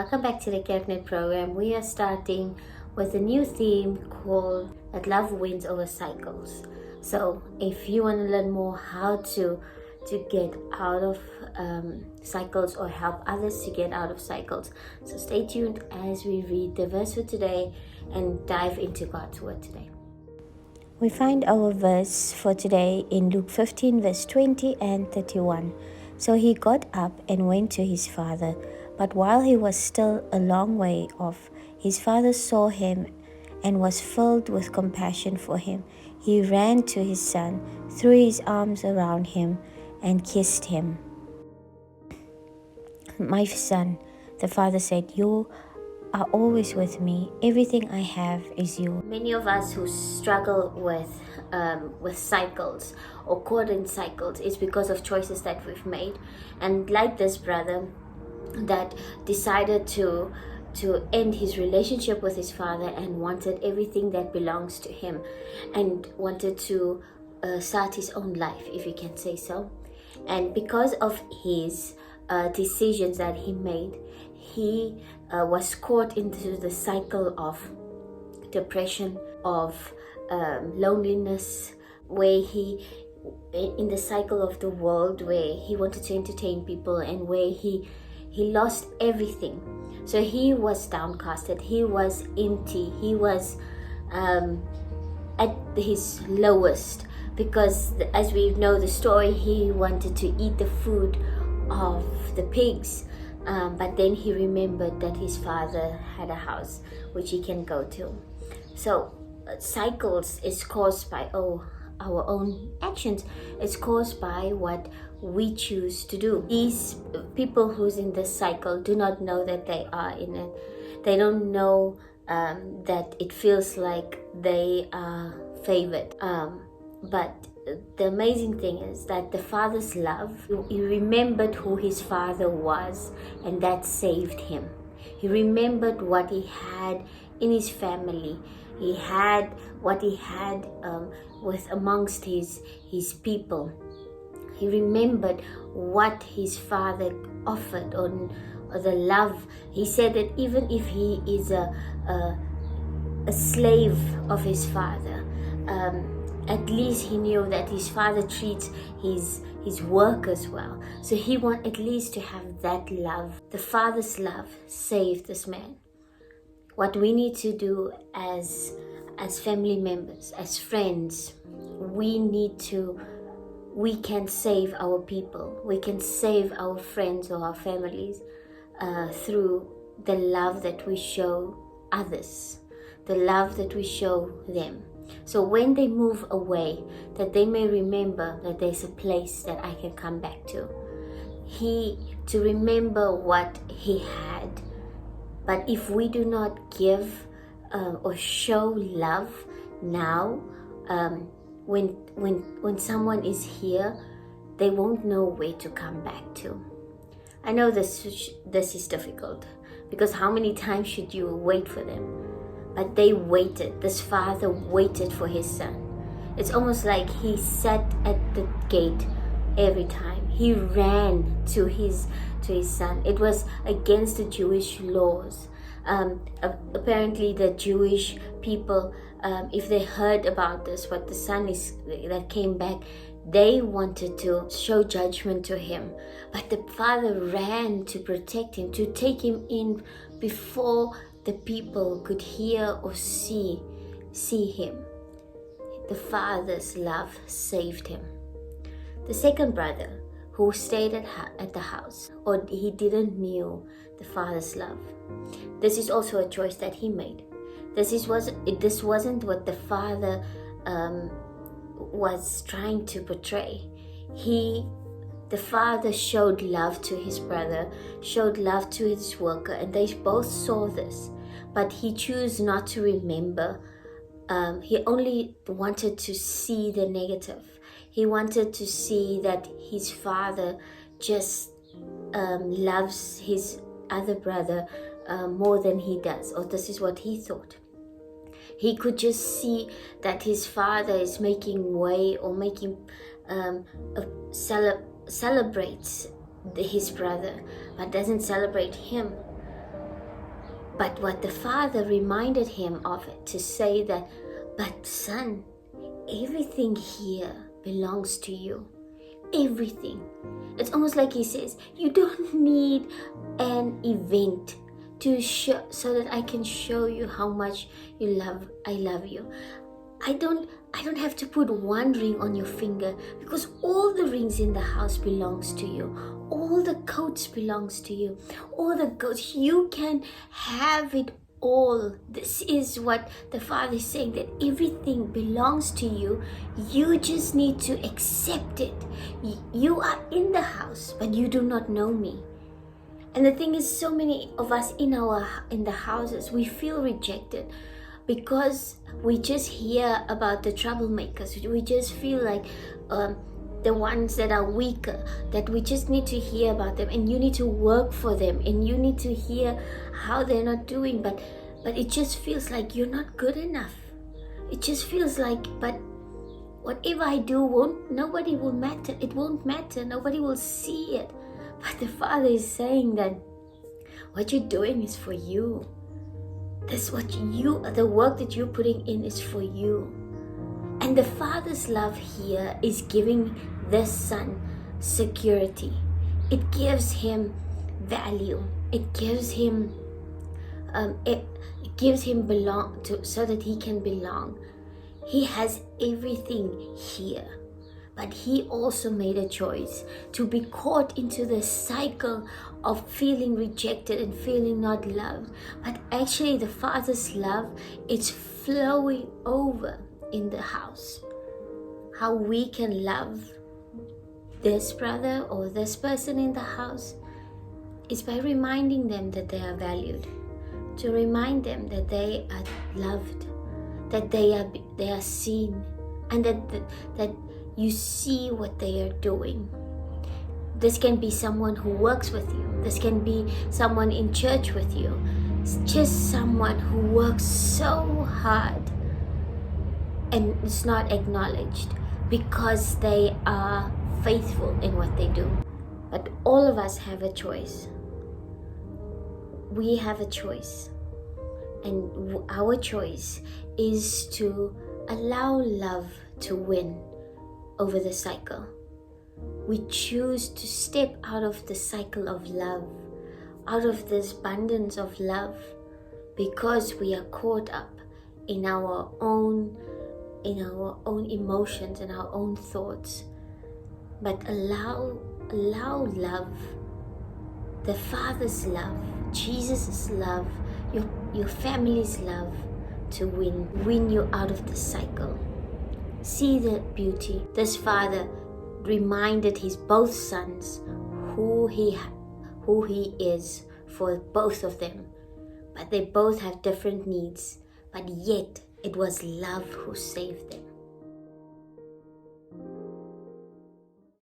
welcome back to the CareNet program. We are starting with a new theme called that Love Wins Over Cycles. So if you want to learn more how to get out of cycles or help others to get out of cycles, so stay tuned as we read the verse for today and dive into God's word today. We find our verse for today in Luke 15 verse 20 and 31. So he got up and went to his father. But while he was still a long way off, his father saw him and was filled with compassion for him. He ran to his son, threw his arms around him, and kissed him. "My son," the father said, "you are always with me. Everything I have is yours." Many of us who struggle with cycles or caught in cycles is because of choices that we've made. And like this brother that decided to end his relationship with his father and wanted everything that belongs to him and wanted to start his own life, if you can say so. And because of his decisions that he made, he was caught into the cycle of depression, of loneliness, where he in the cycle of the world where he wanted to entertain people and where he lost everything. So he was downcasted, he was empty, he was at his lowest, because as we know the story, he wanted to eat the food of the pigs, but then he remembered that his father had a house which he can go to. So cycles is caused by our own actions. It's caused by what we choose to do. These people who's in this cycle do not know that they are in it. They don't know that it feels like they are favored. But the amazing thing is that the father's love, he remembered who his father was, and that saved him. He remembered what he had in his family. He had what he had with amongst his people. He remembered what his father offered, or the love. He said that even if he is a slave of his father, at least he knew that his father treats his workers well. So he wanted at least to have that love. The father's love saved this man. What we need to do as family members, as friends, we can save our people. We can save our friends or our families through the love that we show others, the love that we show them. So when they move away, that they may remember that there's a place that I can come back to. To remember what he had. But if we do not give or show love now, when someone is here, they won't know where to come back to. I know this is difficult, because how many times should you wait for them? But they waited. This father waited for his son. It's almost like he sat at the gate every time. He ran to his son. It was against the Jewish laws. Apparently the Jewish people, if they heard about this, what the son is that came back, they wanted to show judgment to him. But the father ran to protect him, to take him in before the people could hear or see him. The father's love saved him. The second brother, who stayed at the house, or he didn't knew the father's love. This is also a choice that he made. This wasn't what the father was trying to portray. The father showed love to his brother, showed love to his worker, and they both saw this. But he chose not to remember. He only wanted to see the negative. He wanted to see that his father just loves his other brother more than he does, or this is what he thought. He could just see that his father is making way or making celebrates his brother, but doesn't celebrate him. But what the father reminded him of it, to say that, but son, everything here belongs to you. Everything. It's almost like he says, you don't need an event to show, so that I can show you how much I love you. I don't have to put one ring on your finger, because all the rings in the house belongs to you. All the coats belongs to you. All the goats, you can have it all. This is what the Father is saying, that everything belongs to you. You just need to accept it. You are in the house, but you do not know me. And the thing is, so many of us in the houses, we feel rejected because we just hear about the troublemakers. We just feel like the ones that are weaker, that we just need to hear about them, and you need to work for them, and you need to hear how they're not doing, but it just feels like you're not good enough. It just feels like, but whatever I do nobody will matter. It won't matter. Nobody will see it. But the Father is saying that what you're doing is for you. The work that you're putting in is for you. And the Father's love here is giving this son security. It gives him value. It gives him so that he can belong. He has everything here. But he also made a choice to be caught into the cycle of feeling rejected and feeling not loved. But actually the Father's love is flowing over in the house. How we can love this brother or this person in the house is by reminding them that they are valued. To remind them that they are loved, that they are seen, and that you see what they are doing. This can be someone who works with you. This can be someone in church with you. It's just someone who works so hard and is not acknowledged because they are faithful in what they do. But all of us have a choice. We have a choice. And our choice is to allow love to win over the cycle. We choose to step out of the cycle of love, out of this abundance of love, because we are caught up in our own emotions and our own thoughts. But allow love, the Father's love, Jesus' love, your family's love to win you out of the cycle. See the beauty. This father reminded his both sons who he is for both of them. But they both have different needs. But yet it was love who saved them.